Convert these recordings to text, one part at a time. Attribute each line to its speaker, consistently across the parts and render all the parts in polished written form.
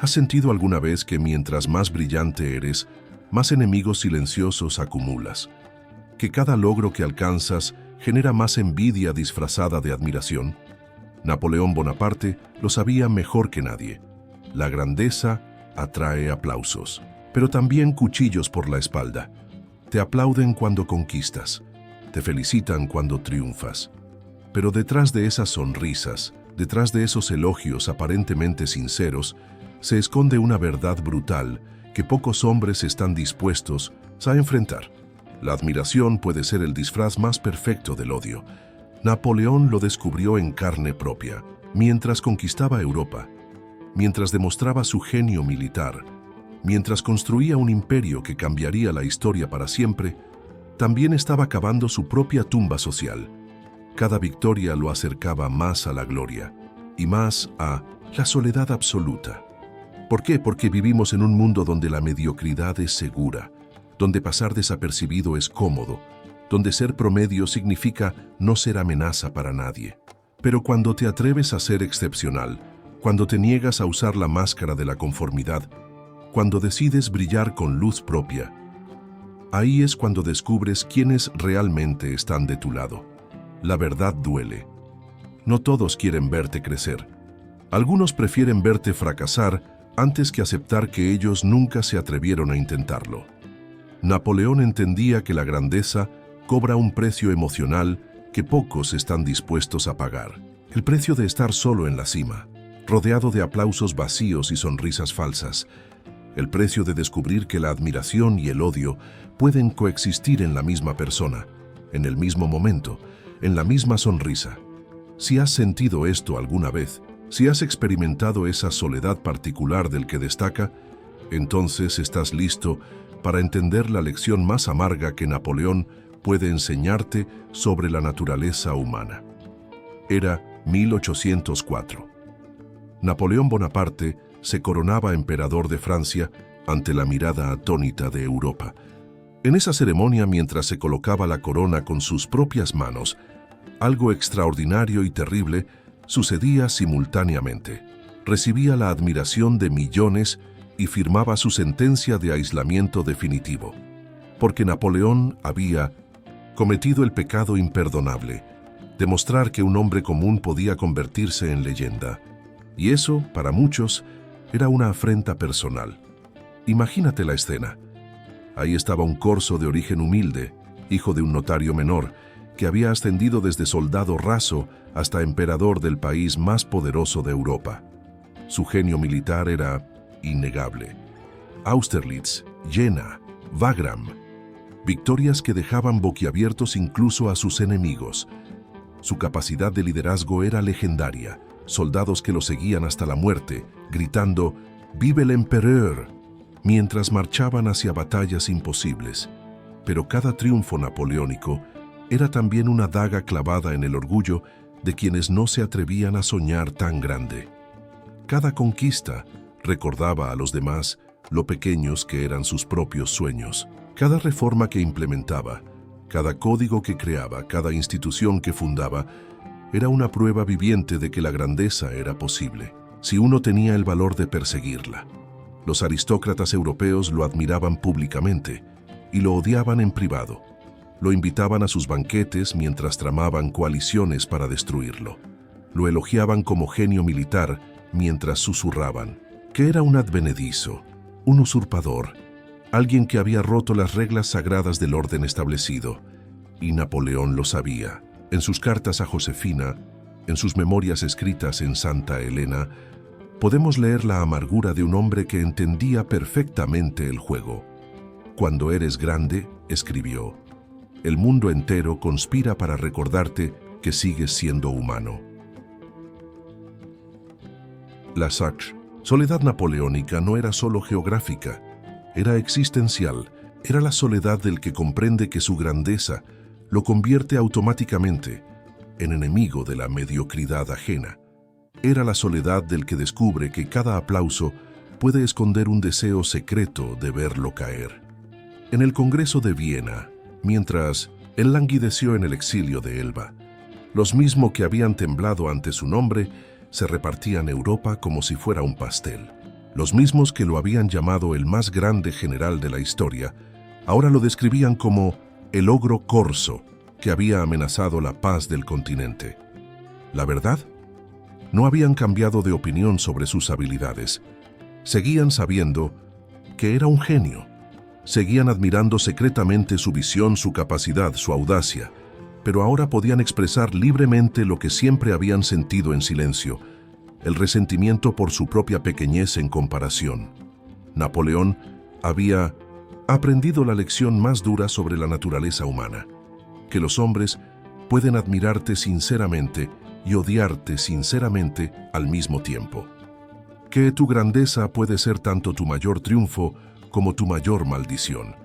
Speaker 1: ¿Has sentido alguna vez que mientras más brillante eres, más enemigos silenciosos acumulas? ¿Que cada logro que alcanzas genera más envidia disfrazada de admiración? Napoleón Bonaparte lo sabía mejor que nadie. La grandeza atrae aplausos, pero también cuchillos por la espalda. Te aplauden cuando conquistas, te felicitan cuando triunfas. Pero detrás de esas sonrisas, detrás de esos elogios aparentemente sinceros, se esconde una verdad brutal que pocos hombres están dispuestos a enfrentar. La admiración puede ser el disfraz más perfecto del odio. Napoleón lo descubrió en carne propia, mientras conquistaba Europa, mientras demostraba su genio militar, mientras construía un imperio que cambiaría la historia para siempre. También estaba cavando su propia tumba social. Cada victoria lo acercaba más a la gloria y más a la soledad absoluta. ¿Por qué? Porque vivimos en un mundo donde la mediocridad es segura, donde pasar desapercibido es cómodo, donde ser promedio significa no ser amenaza para nadie. Pero cuando te atreves a ser excepcional, cuando te niegas a usar la máscara de la conformidad, cuando decides brillar con luz propia, ahí es cuando descubres quiénes realmente están de tu lado. La verdad duele. No todos quieren verte crecer. Algunos prefieren verte fracasar antes que aceptar que ellos nunca se atrevieron a intentarlo. Napoleón entendía que la grandeza cobra un precio emocional que pocos están dispuestos a pagar. El precio de estar solo en la cima, rodeado de aplausos vacíos y sonrisas falsas. El precio de descubrir que la admiración y el odio pueden coexistir en la misma persona, en el mismo momento, en la misma sonrisa. Si has sentido esto alguna vez, si has experimentado esa soledad particular del que destaca, entonces estás listo para entender la lección más amarga que Napoleón puede enseñarte sobre la naturaleza humana. Era 1804. Napoleón Bonaparte se coronaba emperador de Francia ante la mirada atónita de Europa. En esa ceremonia, mientras se colocaba la corona con sus propias manos, algo extraordinario y terrible sucedía simultáneamente. Recibía la admiración de millones y firmaba su sentencia de aislamiento definitivo, porque Napoleón había cometido el pecado imperdonable, demostrar que un hombre común podía convertirse en leyenda. Y eso, para muchos, era una afrenta personal. Imagínate la escena. Ahí estaba un corso de origen humilde, hijo de un notario menor, que había ascendido desde soldado raso hasta emperador del país más poderoso de Europa. Su genio militar era innegable. Austerlitz, Jena, Wagram, victorias que dejaban boquiabiertos incluso a sus enemigos. Su capacidad de liderazgo era legendaria, soldados que lo seguían hasta la muerte, gritando «Vive el empereur», mientras marchaban hacia batallas imposibles. Pero cada triunfo napoleónico era también una daga clavada en el orgullo de quienes no se atrevían a soñar tan grande. Cada conquista recordaba a los demás lo pequeños que eran sus propios sueños. Cada reforma que implementaba, cada código que creaba, cada institución que fundaba, era una prueba viviente de que la grandeza era posible, si uno tenía el valor de perseguirla. Los aristócratas europeos lo admiraban públicamente y lo odiaban en privado. Lo invitaban a sus banquetes mientras tramaban coaliciones para destruirlo. Lo elogiaban como genio militar mientras susurraban que era un advenedizo, un usurpador, alguien que había roto las reglas sagradas del orden establecido. Y Napoleón lo sabía. En sus cartas a Josefina, en sus memorias escritas en Santa Elena, podemos leer la amargura de un hombre que entendía perfectamente el juego. Cuando eres grande, escribió, el mundo entero conspira para recordarte que sigues siendo humano. La soledad napoleónica no era solo geográfica, era existencial, era la soledad del que comprende que su grandeza lo convierte automáticamente en enemigo de la mediocridad ajena. Era la soledad del que descubre que cada aplauso puede esconder un deseo secreto de verlo caer. En el Congreso de Viena, mientras él languideció en el exilio de Elba, los mismos que habían temblado ante su nombre se repartían Europa como si fuera un pastel. Los mismos que lo habían llamado el más grande general de la historia, ahora lo describían como el ogro corso que había amenazado la paz del continente. ¿La verdad? No habían cambiado de opinión sobre sus habilidades. Seguían sabiendo que era un genio. Seguían admirando secretamente su visión, su capacidad, su audacia, pero ahora podían expresar libremente lo que siempre habían sentido en silencio, el resentimiento por su propia pequeñez en comparación. Napoleón había aprendido la lección más dura sobre la naturaleza humana, que los hombres pueden admirarte sinceramente y odiarte sinceramente al mismo tiempo. Que tu grandeza puede ser tanto tu mayor triunfo como tu mayor maldición.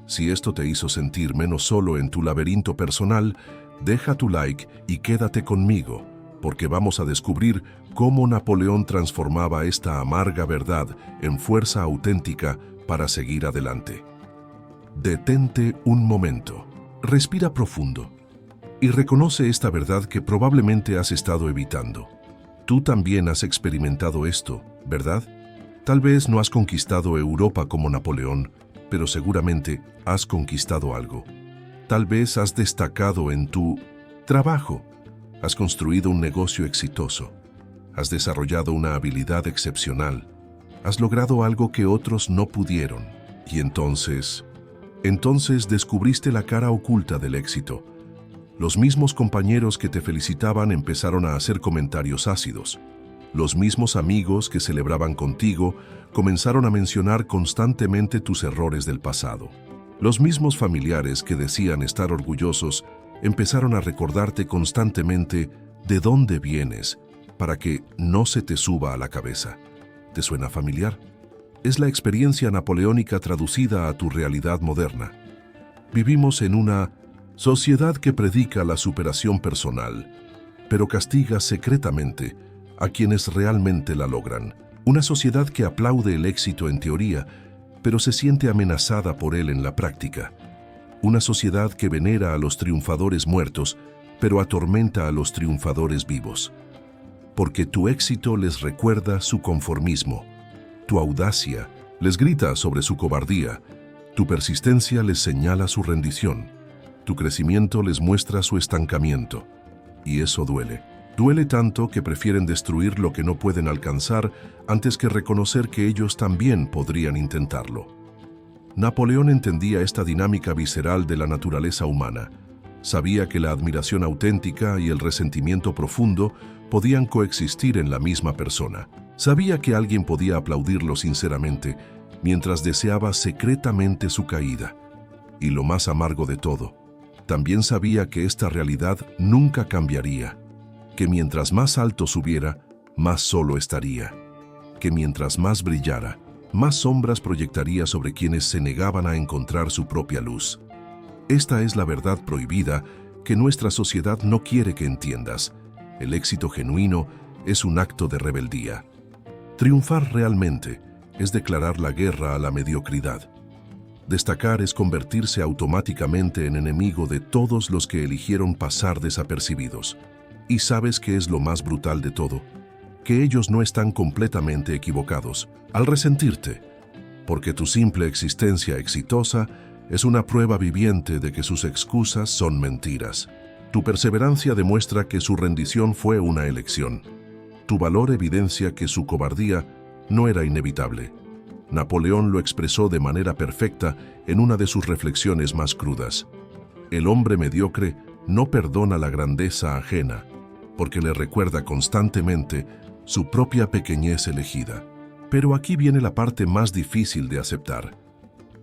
Speaker 1: Si esto te hizo sentir menos solo en tu laberinto personal, deja tu like y quédate conmigo, porque vamos a descubrir cómo Napoleón transformaba esta amarga verdad en fuerza auténtica para seguir adelante. Detente un momento, respira profundo y reconoce esta verdad que probablemente has estado evitando. Tú también has experimentado esto, ¿verdad? Tal vez no has conquistado Europa como Napoleón, pero seguramente has conquistado algo. Tal vez has destacado en tu trabajo, has construido un negocio exitoso, has desarrollado una habilidad excepcional, has logrado algo que otros no pudieron. Y entonces descubriste la cara oculta del éxito. Los mismos compañeros que te felicitaban empezaron a hacer comentarios ácidos. Los mismos amigos que celebraban contigo comenzaron a mencionar constantemente tus errores del pasado. Los mismos familiares que decían estar orgullosos empezaron a recordarte constantemente de dónde vienes para que no se te suba a la cabeza. ¿Te suena familiar? Es la experiencia napoleónica traducida a tu realidad moderna. Vivimos en una sociedad que predica la superación personal, pero castiga secretamente a quienes realmente la logran. Una sociedad que aplaude el éxito en teoría, pero se siente amenazada por él en la práctica. Una sociedad que venera a los triunfadores muertos, pero atormenta a los triunfadores vivos. Porque tu éxito les recuerda su conformismo, tu audacia les grita sobre su cobardía, tu persistencia les señala su rendición, tu crecimiento les muestra su estancamiento. Y eso duele. Duele tanto que prefieren destruir lo que no pueden alcanzar antes que reconocer que ellos también podrían intentarlo. Napoleón entendía esta dinámica visceral de la naturaleza humana. Sabía que la admiración auténtica y el resentimiento profundo podían coexistir en la misma persona. Sabía que alguien podía aplaudirlo sinceramente mientras deseaba secretamente su caída. Y lo más amargo de todo, también sabía que esta realidad nunca cambiaría. Que mientras más alto subiera, más solo estaría. Que mientras más brillara, más sombras proyectaría sobre quienes se negaban a encontrar su propia luz. Esta es la verdad prohibida que nuestra sociedad no quiere que entiendas. El éxito genuino es un acto de rebeldía. Triunfar realmente es declarar la guerra a la mediocridad. Destacar es convertirse automáticamente en enemigo de todos los que eligieron pasar desapercibidos. ¿Y sabes qué es lo más brutal de todo? Que ellos no están completamente equivocados al resentirte, porque tu simple existencia exitosa es una prueba viviente de que sus excusas son mentiras. Tu perseverancia demuestra que su rendición fue una elección. Tu valor evidencia que su cobardía no era inevitable. Napoleón lo expresó de manera perfecta en una de sus reflexiones más crudas. El hombre mediocre no perdona la grandeza ajena, porque le recuerda constantemente su propia pequeñez elegida. Pero aquí viene la parte más difícil de aceptar.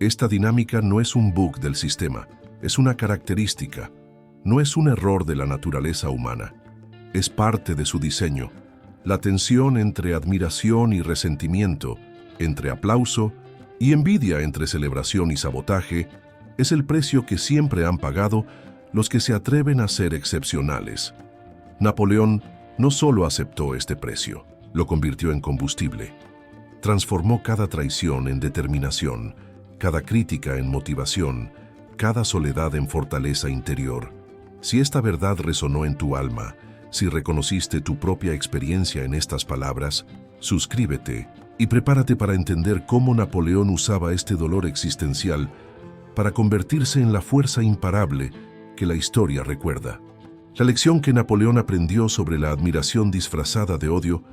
Speaker 1: Esta dinámica no es un bug del sistema, es una característica, no es un error de la naturaleza humana. Es parte de su diseño. La tensión entre admiración y resentimiento, entre aplauso y envidia, entre celebración y sabotaje, es el precio que siempre han pagado los que se atreven a ser excepcionales. Napoleón no solo aceptó este precio, lo convirtió en combustible. Transformó cada traición en determinación, cada crítica en motivación, cada soledad en fortaleza interior. Si esta verdad resonó en tu alma, si reconociste tu propia experiencia en estas palabras, suscríbete Y prepárate para entender cómo Napoleón usaba este dolor existencial para convertirse en la fuerza imparable que la historia recuerda. La lección que Napoleón aprendió sobre la admiración disfrazada de odio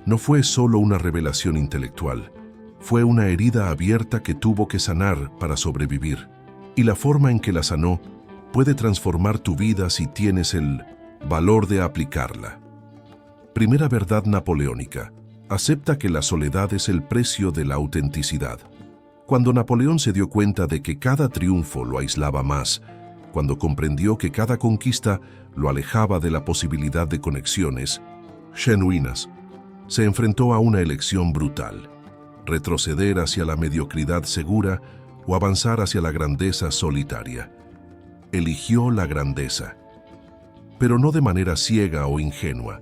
Speaker 1: no fue solo una revelación intelectual, fue una herida abierta que tuvo que sanar para sobrevivir. Y la forma en que la sanó puede transformar tu vida si tienes el valor de aplicarla. Primera verdad napoleónica: acepta que la soledad es el precio de la autenticidad. Cuando Napoleón se dio cuenta de que cada triunfo lo aislaba más, cuando comprendió que cada conquista lo alejaba de la posibilidad de conexiones genuinas, se enfrentó a una elección brutal: retroceder hacia la mediocridad segura o avanzar hacia la grandeza solitaria. Eligió la grandeza, pero no de manera ciega o ingenua.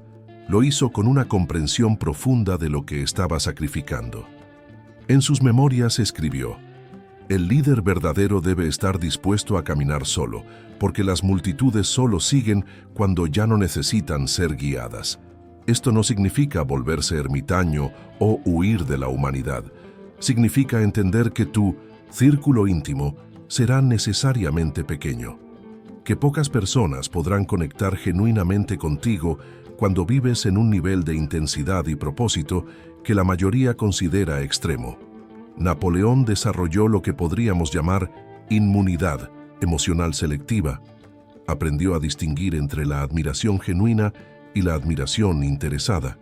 Speaker 1: Lo hizo con una comprensión profunda de lo que estaba sacrificando. En sus memorias escribió: el líder verdadero debe estar dispuesto a caminar solo, porque las multitudes solo siguen cuando ya no necesitan ser guiadas. Esto no significa volverse ermitaño o huir de la humanidad. Significa entender que tu círculo íntimo será necesariamente pequeño, que pocas personas podrán conectar genuinamente contigo cuando vives en un nivel de intensidad y propósito que la mayoría considera extremo. Napoleón desarrolló lo que podríamos llamar inmunidad emocional selectiva. Aprendió a distinguir entre la admiración genuina y la admiración interesada,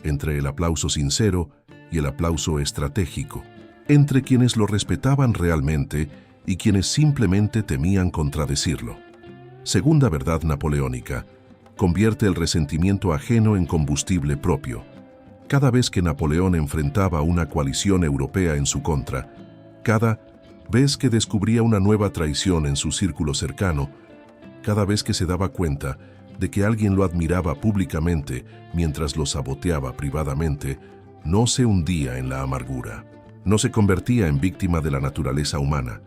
Speaker 1: entre el aplauso sincero y el aplauso estratégico, entre quienes lo respetaban realmente y quienes simplemente temían contradecirlo. Segunda verdad napoleónica: convierte el resentimiento ajeno en combustible propio. Cada vez que Napoleón enfrentaba una coalición europea en su contra, cada vez que descubría una nueva traición en su círculo cercano, cada vez que se daba cuenta de que alguien lo admiraba públicamente mientras lo saboteaba privadamente, no se hundía en la amargura. No se convertía en víctima de la naturaleza humana.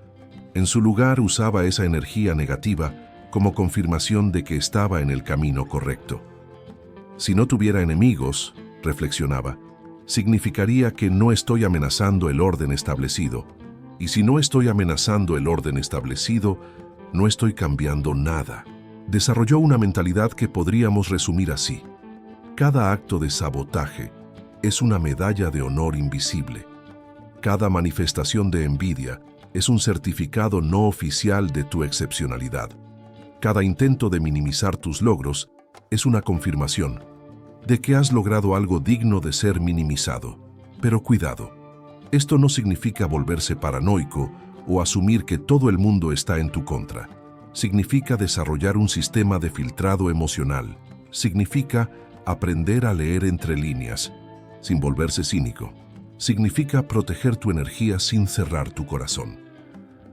Speaker 1: En su lugar usaba esa energía negativa como confirmación de que estaba en el camino correcto. Si no tuviera enemigos, reflexionaba, significaría que no estoy amenazando el orden establecido. Y si no estoy amenazando el orden establecido, no estoy cambiando nada. Desarrolló una mentalidad que podríamos resumir así: cada acto de sabotaje es una medalla de honor invisible. Cada manifestación de envidia es un certificado no oficial de tu excepcionalidad. Cada intento de minimizar tus logros es una confirmación de que has logrado algo digno de ser minimizado. Pero cuidado, esto no significa volverse paranoico o asumir que todo el mundo está en tu contra. Significa desarrollar un sistema de filtrado emocional. Significa aprender a leer entre líneas, sin volverse cínico. Significa proteger tu energía sin cerrar tu corazón.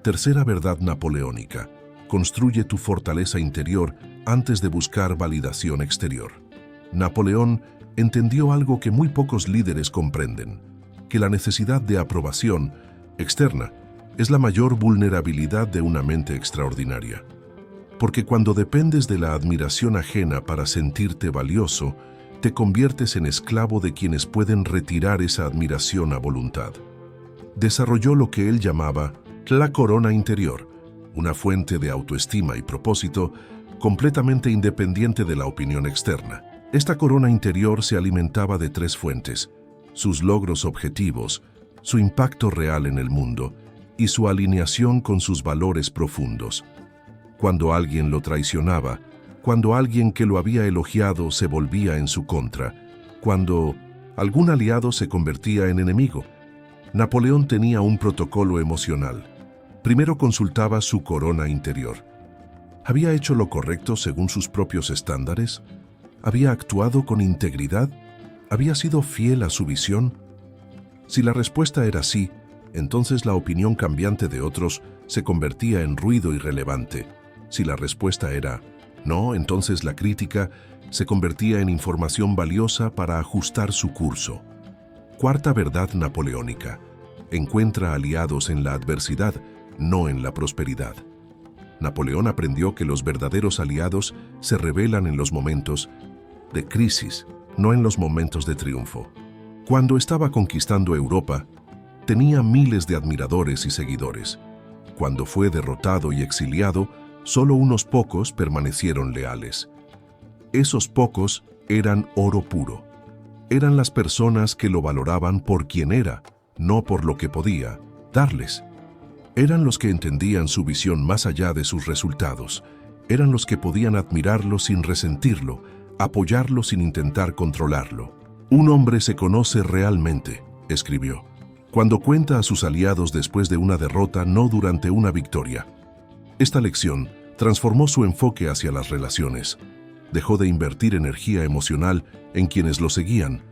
Speaker 1: Tercera verdad napoleónica: construye tu fortaleza interior antes de buscar validación exterior. Napoleón entendió algo que muy pocos líderes comprenden: que la necesidad de aprobación externa es la mayor vulnerabilidad de una mente extraordinaria. Porque cuando dependes de la admiración ajena para sentirte valioso, te conviertes en esclavo de quienes pueden retirar esa admiración a voluntad. Desarrolló lo que él llamaba la corona interior, una fuente de autoestima y propósito completamente independiente de la opinión externa. Esta corona interior se alimentaba de tres fuentes: sus logros objetivos, su impacto real en el mundo y su alineación con sus valores profundos. Cuando alguien lo traicionaba, cuando alguien que lo había elogiado se volvía en su contra, cuando algún aliado se convertía en enemigo, Napoleón tenía un protocolo emocional. Primero consultaba su corona interior. ¿Había hecho lo correcto según sus propios estándares? ¿Había actuado con integridad? ¿Había sido fiel a su visión? Si la respuesta era sí, entonces la opinión cambiante de otros se convertía en ruido irrelevante. Si la respuesta era no, entonces la crítica se convertía en información valiosa para ajustar su curso. Cuarta verdad napoleónica: encuentra aliados en la adversidad, no en la prosperidad. Napoleón aprendió que los verdaderos aliados se revelan en los momentos de crisis, no en los momentos de triunfo. Cuando estaba conquistando Europa, tenía miles de admiradores y seguidores. Cuando fue derrotado y exiliado, solo unos pocos permanecieron leales. Esos pocos eran oro puro. Eran las personas que lo valoraban por quien era, no por lo que podía darles. Eran los que entendían su visión más allá de sus resultados. Eran los que podían admirarlo sin resentirlo, apoyarlo sin intentar controlarlo. Un hombre se conoce realmente, escribió, cuando cuenta a sus aliados después de una derrota, no durante una victoria. Esta lección transformó su enfoque hacia las relaciones. Dejó de invertir energía emocional en quienes lo seguían,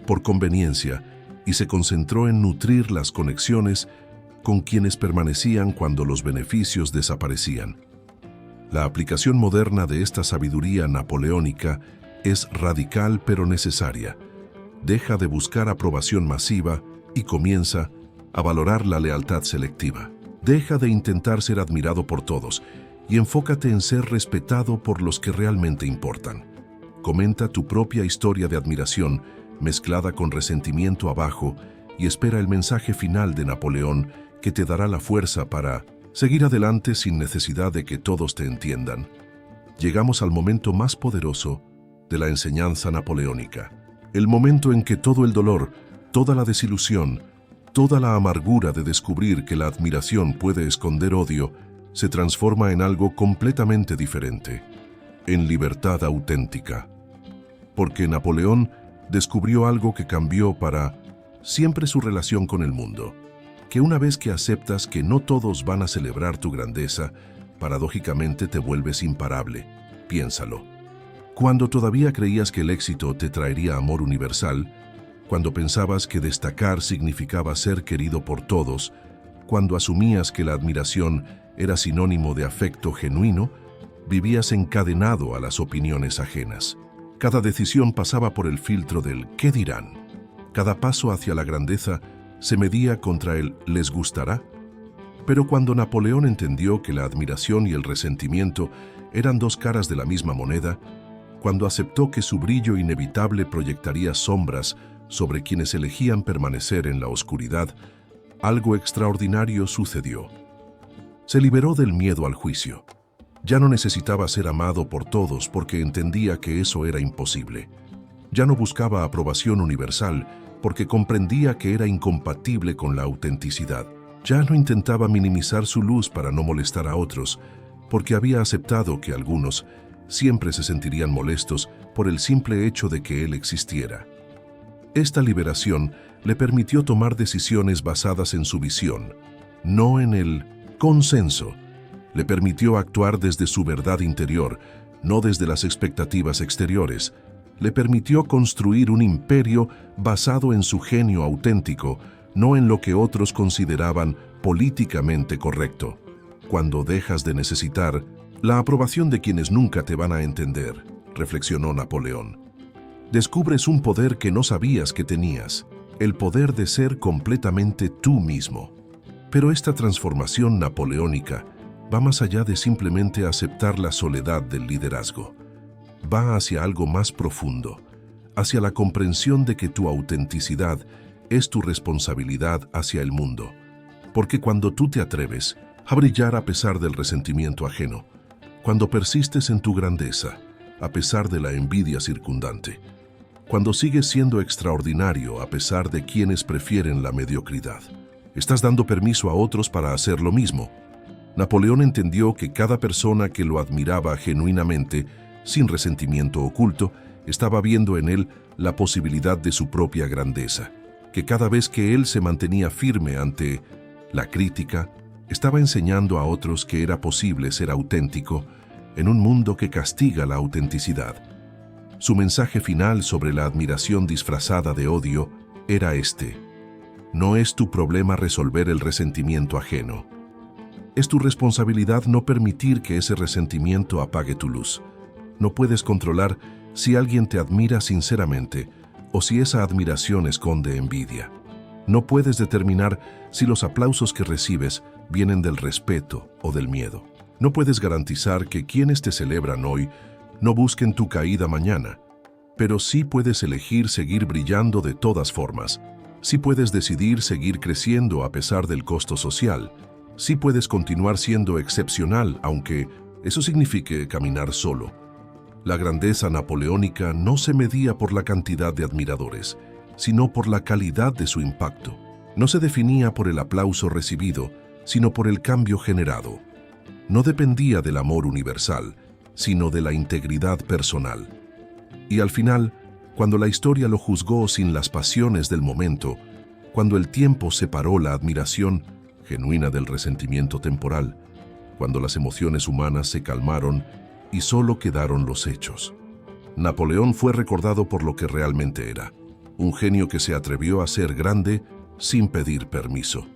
Speaker 1: por conveniencia, y se concentró en nutrir las conexiones con quienes permanecían cuando los beneficios desaparecían. La aplicación moderna de esta sabiduría napoleónica es radical pero necesaria. Deja de buscar aprobación masiva y comienza a valorar la lealtad selectiva. Deja de intentar ser admirado por todos y enfócate en ser respetado por los que realmente importan. Comenta tu propia historia de admiración mezclada con resentimiento abajo y espera el mensaje final de Napoleón que te dará la fuerza para seguir adelante sin necesidad de que todos te entiendan. Llegamos al momento más poderoso de la enseñanza napoleónica. El momento en que todo el dolor, toda la desilusión, toda la amargura de descubrir que la admiración puede esconder odio, se transforma en algo completamente diferente, en libertad auténtica. Porque Napoleón descubrió algo que cambió para siempre su relación con el mundo, que una vez que aceptas que no todos van a celebrar tu grandeza, paradójicamente te vuelves imparable. Piénsalo. Cuando todavía creías que el éxito te traería amor universal, cuando pensabas que destacar significaba ser querido por todos, cuando asumías que la admiración era sinónimo de afecto genuino, vivías encadenado a las opiniones ajenas. Cada decisión pasaba por el filtro del ¿qué dirán? Cada paso hacia la grandeza se medía contra el ¿les gustará? Pero cuando Napoleón entendió que la admiración y el resentimiento eran dos caras de la misma moneda, cuando aceptó que su brillo inevitable proyectaría sombras sobre quienes elegían permanecer en la oscuridad, algo extraordinario sucedió. Se liberó del miedo al juicio. Ya no necesitaba ser amado por todos porque entendía que eso era imposible. Ya no buscaba aprobación universal porque comprendía que era incompatible con la autenticidad. Ya no intentaba minimizar su luz para no molestar a otros, porque había aceptado que algunos siempre se sentirían molestos por el simple hecho de que él existiera. Esta liberación le permitió tomar decisiones basadas en su visión, no en el consenso. Le permitió actuar desde su verdad interior, no desde las expectativas exteriores. Le permitió construir un imperio basado en su genio auténtico, no en lo que otros consideraban políticamente correcto. Cuando dejas de necesitar la aprobación de quienes nunca te van a entender, reflexionó Napoleón, descubres un poder que no sabías que tenías, el poder de ser completamente tú mismo. Pero esta transformación napoleónica va más allá de simplemente aceptar la soledad del liderazgo. Va hacia algo más profundo, hacia la comprensión de que tu autenticidad es tu responsabilidad hacia el mundo. Porque cuando tú te atreves a brillar a pesar del resentimiento ajeno, cuando persistes en tu grandeza, a pesar de la envidia circundante, cuando sigues siendo extraordinario a pesar de quienes prefieren la mediocridad, estás dando permiso a otros para hacer lo mismo. Napoleón entendió que cada persona que lo admiraba genuinamente, sin resentimiento oculto, estaba viendo en él la posibilidad de su propia grandeza, que cada vez que él se mantenía firme ante la crítica, estaba enseñando a otros que era posible ser auténtico en un mundo que castiga la autenticidad. Su mensaje final sobre la admiración disfrazada de odio era este: no es tu problema resolver el resentimiento ajeno. Es tu responsabilidad no permitir que ese resentimiento apague tu luz. No puedes controlar si alguien te admira sinceramente o si esa admiración esconde envidia. No puedes determinar si los aplausos que recibes vienen del respeto o del miedo. No puedes garantizar que quienes te celebran hoy no busquen tu caída mañana. Pero sí puedes elegir seguir brillando de todas formas. Sí puedes decidir seguir creciendo a pesar del costo social. Sí puedes continuar siendo excepcional, aunque eso signifique caminar solo. La grandeza napoleónica no se medía por la cantidad de admiradores, sino por la calidad de su impacto. No se definía por el aplauso recibido, sino por el cambio generado. No dependía del amor universal, sino de la integridad personal. Y al final, cuando la historia lo juzgó sin las pasiones del momento, cuando el tiempo separó la admiración genuina del resentimiento temporal, cuando las emociones humanas se calmaron y solo quedaron los hechos, Napoleón fue recordado por lo que realmente era, un genio que se atrevió a ser grande sin pedir permiso.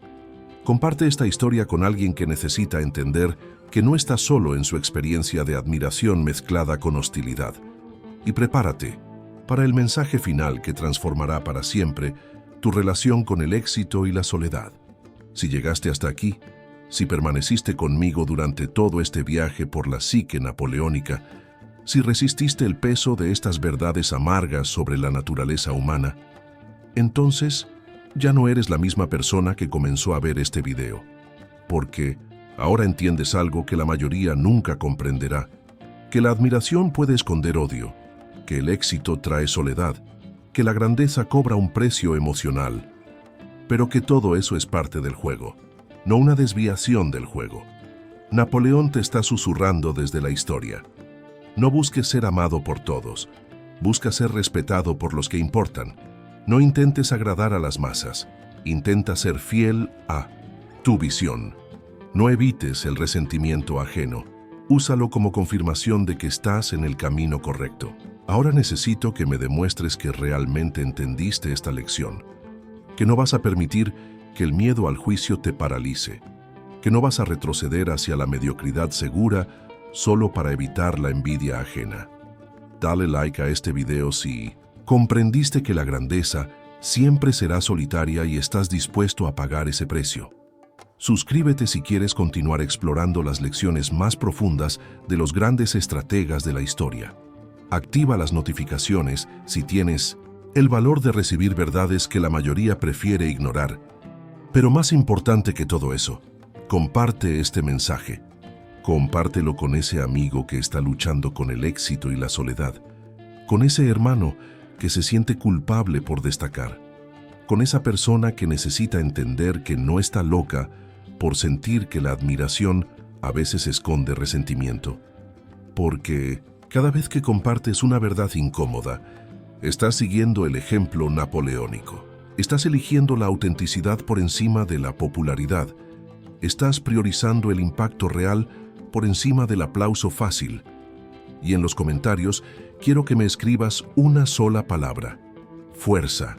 Speaker 1: Comparte esta historia con alguien que necesita entender que no está solo en su experiencia de admiración mezclada con hostilidad. Y prepárate para el mensaje final que transformará para siempre tu relación con el éxito y la soledad. Si llegaste hasta aquí, si permaneciste conmigo durante todo este viaje por la psique napoleónica, si resististe el peso de estas verdades amargas sobre la naturaleza humana, entonces ya no eres la misma persona que comenzó a ver este video, porque ahora entiendes algo que la mayoría nunca comprenderá, que la admiración puede esconder odio, que el éxito trae soledad, que la grandeza cobra un precio emocional, pero que todo eso es parte del juego, no una desviación del juego. Napoleón te está susurrando desde la historia. No busques ser amado por todos, busca ser respetado por los que importan. No intentes agradar a las masas, intenta ser fiel a tu visión. No evites el resentimiento ajeno, úsalo como confirmación de que estás en el camino correcto. Ahora necesito que me demuestres que realmente entendiste esta lección, que no vas a permitir que el miedo al juicio te paralice, que no vas a retroceder hacia la mediocridad segura solo para evitar la envidia ajena. Dale like a este video si comprendiste que la grandeza siempre será solitaria y estás dispuesto a pagar ese precio. Suscríbete si quieres continuar explorando las lecciones más profundas de los grandes estrategas de la historia. Activa las notificaciones si tienes el valor de recibir verdades que la mayoría prefiere ignorar. Pero más importante que todo eso, comparte este mensaje. Compártelo con ese amigo que está luchando con el éxito y la soledad, con ese hermano que se siente culpable por destacar, con esa persona que necesita entender que no está loca por sentir que la admiración a veces esconde resentimiento. Porque cada vez que compartes una verdad incómoda, estás siguiendo el ejemplo napoleónico. Estás eligiendo la autenticidad por encima de la popularidad. Estás priorizando el impacto real por encima del aplauso fácil. Y en los comentarios quiero que me escribas una sola palabra: fuerza.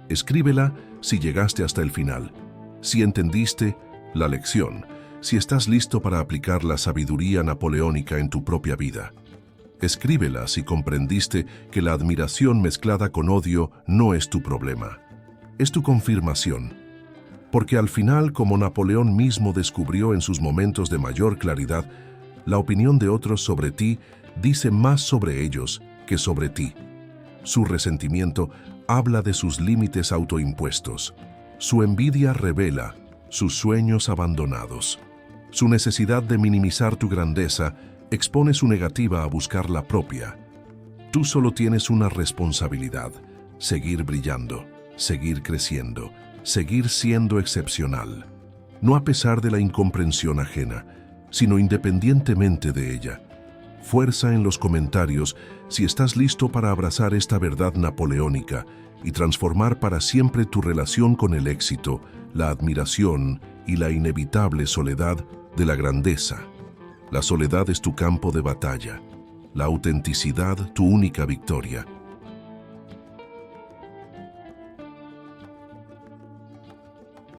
Speaker 1: Escríbela si llegaste hasta el final, si entendiste la lección, si estás listo para aplicar la sabiduría napoleónica en tu propia vida. Escríbela si comprendiste que la admiración mezclada con odio no es tu problema, es tu confirmación. Porque al final, como Napoleón mismo descubrió en sus momentos de mayor claridad, la opinión de otros sobre ti dice más sobre ellos que sobre ti. Su resentimiento habla de sus límites autoimpuestos. Su envidia revela sus sueños abandonados. Su necesidad de minimizar tu grandeza expone su negativa a buscar la propia. Tú solo tienes una responsabilidad: seguir brillando, seguir creciendo, seguir siendo excepcional. No a pesar de la incomprensión ajena, sino independientemente de ella. Fuerza en los comentarios si estás listo para abrazar esta verdad napoleónica y transformar para siempre tu relación con el éxito, la admiración y la inevitable soledad de la grandeza. La soledad es tu campo de batalla, la autenticidad tu única victoria.